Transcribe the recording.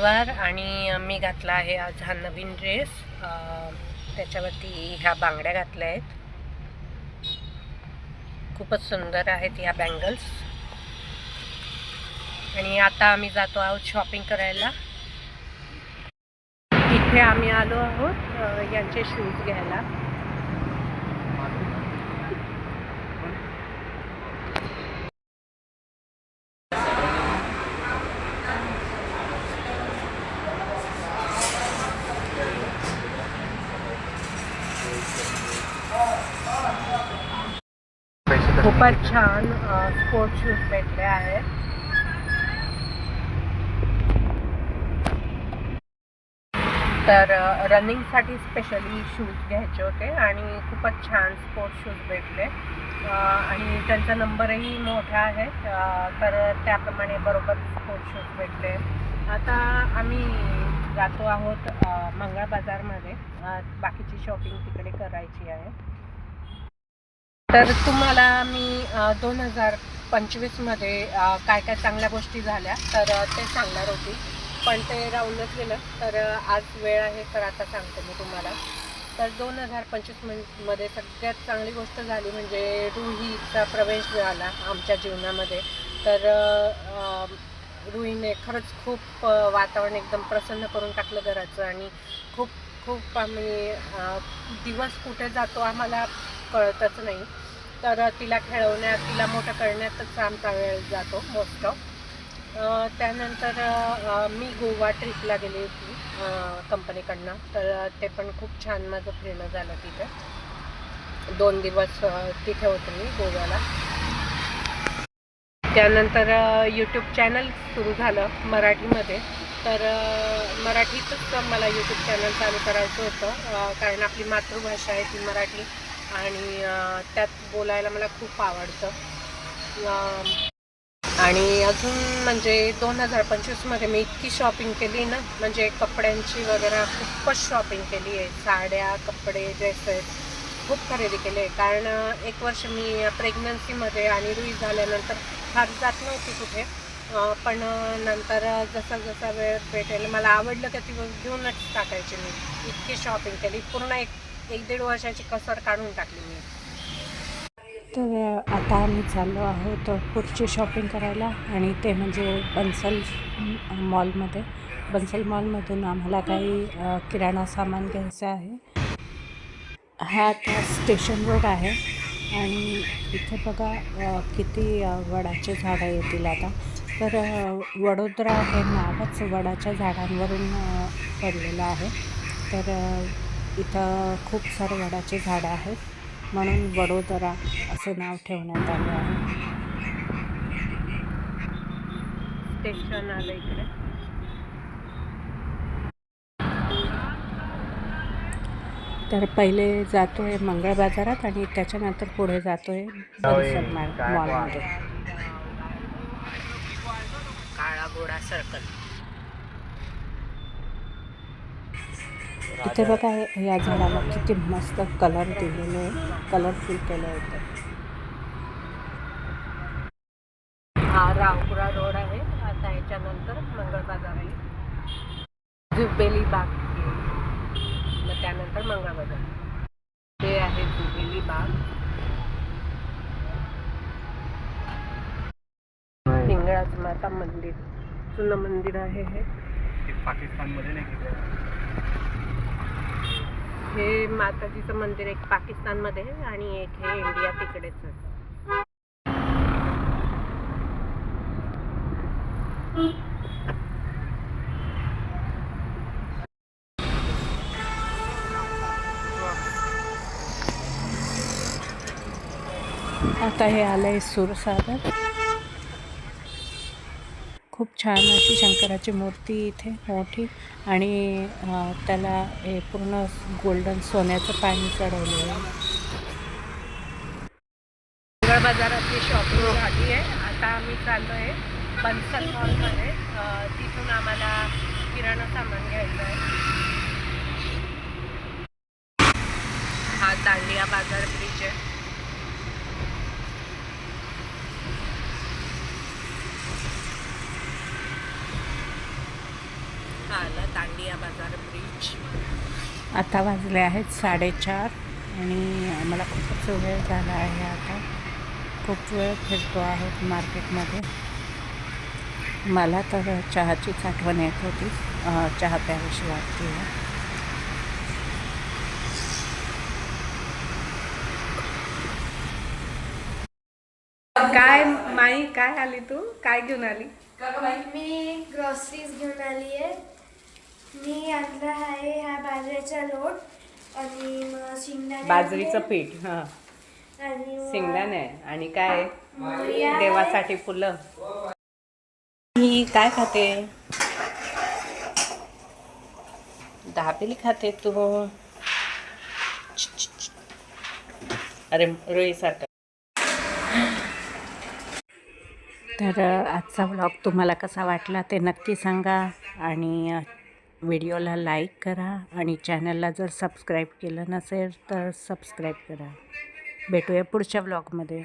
शनिवार आणि मी घातला आहे आज हा नवीन ड्रेस. त्याच्यावरती ह्या बांगड्या घातल्या आहेत. खूपच सुंदर आहेत ह्या बँगल्स. आणि आता आम्ही जातो आहोत शॉपिंग करायला. इथे आम्ही आलो आहोत यांचे शूज घ्यायला. खूपच छान स्पोर्ट शूज भेटले आहेत. तर रनिंगसाठी स्पेशली शूज घ्यायचे होते आणि खूपच छान स्पोर्ट शूज भेटले आणि त्यांचा नंबरही मोठा आहे. तर त्याप्रमाणे बरोबर स्पोर्ट शूज भेटले. आता आम्ही जातो आहोत मंगळ बाजारमध्ये. बाकीची शॉपिंग तिकडे करायची आहे. तर तुम्हाला मी 2025मध्ये काय काय चांगल्या गोष्टी झाल्या तर ते सांगणार होती, पण ते राहूनच गेलं. तर आज वेळ आहे तर आता सांगते मी तुम्हाला. तर 2025मध्ये सगळ्यात चांगली गोष्ट झाली म्हणजे रुहीचा प्रवेश झाला आमच्या जीवनामध्ये. तर रुहीने खरंच खूप वातावरण एकदम प्रसन्न करून टाकलं घराचं. आणि खूप खूप आम्ही दिवस कुठे जातो आम्हाला कळतच नाही. तर तिला खेळवण्यात, तिला मोठं करण्यातच आमचा वेळ जातो मोस्ट ऑफ. त्यानंतर मी गोवा ट्रिपला गेली होती कंपनीकडनं. तर ते पण खूप छान माझं फिरणं झालं तिथे. 2 दिवस तिथे होते मी गोव्याला. त्यानंतर यूट्यूब चॅनल सुरू झालं मराठीमध्ये. तर मराठीतच मला यूट्यूब चॅनल चालू करायचं होतं, कारण आपली मातृभाषा आहे ती मराठी आणि त्यात बोलायला मला खूप आवडतं. आणि अजून म्हणजे 2025मध्ये मी इतकी शॉपिंग केली ना, म्हणजे कपड्यांची वगैरे खूपच शॉपिंग केली आहे. साड्या, कपडे, ड्रेसेस खूप खरेदी केली आहे. कारण 1 वर्ष मी प्रेग्नन्सीमध्ये आणि रुई झाल्यानंतर फार जात नव्हती कुठे. पण नंतर जसा जसा वेळ भेटेल मला आवडलं का ती घेऊनच टाकायची. मी इतकी शॉपिंग केली, पूर्ण एक 1-1.5 वर्षाची कसर काढून टाकली मी. तर आता आम्ही चाललो आहोत पुढची शॉपिंग करायला आणि ते म्हणजे बन्सल मॉलमध्ये. बन्सल मॉलमधून आम्हाला काही किराणा सामान घ्यायचं आहे. हा आता स्टेशन रोड आहे आणि इथे बघा किती वडाचे झाडं येतील आता. तर वडोदरा हे नावच वडाच्या झाडांवरून पडलेलं आहे. तर इथं खूप सारे वडाचे झाडं आहेत म्हणून वडोदरा असं नाव ठेवण्यात आलं आहे. स्टेशन आलं इकडे. तर पहिले जातोय मंगळ बाजारात आणि त्याच्यानंतर पुढे जातोय बन्सल मॉलमध्ये. काळा घोडा सर्कल. इथे बघा या झाडाला किती मस्त कलर दिलेले आहे, कलरफुल केलं होतं. हा रावपुरा रोड आहे. आता याच्यानंतर मंगळ बाजार आहे, जुबेली बाग, मग त्यानंतर मंगळ बाजार. हे आहे जुबेली बाग. हिंगळाज माता मंदिर, जुनं मंदिर आहे हे. पाकिस्तानमध्ये नाही, हे माताजीचं मंदिर एक पाकिस्तानमध्ये आणि एक हे इंडिया तिकडेच आहे. आता हे आलंय सूरसागर. खूप छान अशी शंकराची मूर्ती इथे मोठी आणि त्याला हे पूर्ण गोल्डन सोन्याचं पाणी चढवलं आहे. मंगळ बाजारातली शॉपिंग झाली आहे. आता आम्ही चाललो आहे बन्सल मॉलमध्ये. तिथून आम्हाला किराणा सामान घ्यायचं आहे. हा दांडिया बाजार ब्रिज आहे. हा आला दांडिया बाजार ब्रिज. आता वाजले आहेत 4:30 आणि आम्हाला खूपच वेळ झाला आहे. आता खूप वेळ फिरतो आहोत मार्केटमध्ये. मला तर चहाचीच आठवण येत होती, चहा प्यावीशी वाटते. काय माई, काय आली तू? काय घेऊन आली? मी ग्रॉसरीज घेऊन आली आहे. मी आणलं आहे हा बाजरीचा लोट आणि मग शेंगदाणे बाजरीचं आणले. पीठ, हां, आणि शेंगदाणे आणि काय मोहरी आहे. देवासाठी फुलं. ही काय खाते? दाबेली खाते तू? अरे रोईसारखं. तर आजचा व्लॉग तुम्हाला कसा वाटला ते नक्की सांगा आणि व्हिडिओला लाईक करा आणि चॅनलला जर सबस्क्राईब केलं नसेल तर सबस्क्राईब करा. भेटूया पुढच्या व्लॉगमध्ये.